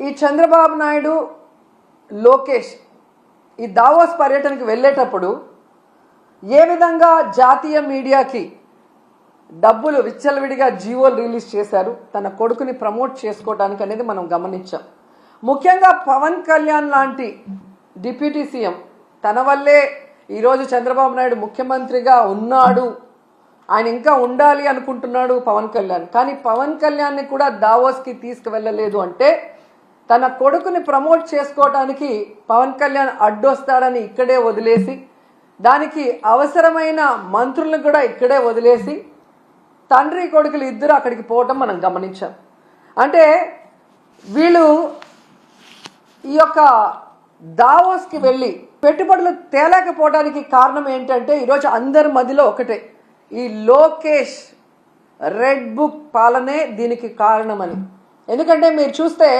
ఈ చంద్రబాబు నాయుడు లోకేష్ ఈ దావోస్ పర్యటనకు వెళ్ళేటప్పుడు ఏ విధంగా జాతీయ మీడియాకి డబ్బులు విచ్చలవిడిగా జీవోలు రిలీజ్ చేశారు తన కొడుకుని ప్రమోట్ చేసుకోవడానికి అనేది మనం గమనించాం. ముఖ్యంగా పవన్ కళ్యాణ్ లాంటి డిప్యూటీ సీఎం తన వల్లే ఈరోజు చంద్రబాబు నాయుడు ముఖ్యమంత్రిగా ఉన్నాడు, ఆయన ఇంకా ఉండాలి అనుకుంటున్నాడు పవన్ కళ్యాణ్. కానీ పవన్ కళ్యాణ్ని కూడా దావోస్కి తీసుకువెళ్ళలేదు అంటే తన కొడుకుని ప్రమోట్ చేసుకోవడానికి పవన్ కళ్యాణ్ అడ్డొస్తాడని ఇక్కడే వదిలేసి, దానికి అవసరమైన మంత్రులను కూడా ఇక్కడే వదిలేసి తండ్రి కొడుకులు ఇద్దరు అక్కడికి పోవటం మనం గమనించాం. అంటే వీళ్ళు ఈ యొక్క దావోస్కి వెళ్ళి పెట్టుబడులు తేలేకపోవడానికి కారణం ఏంటంటే ఈరోజు అందరి మధ్యలో ఒకటే, ఈ లోకేష్ రెడ్ బుక్ పాలనే దీనికి కారణమని. ఎందుకంటే మీరు చూస్తే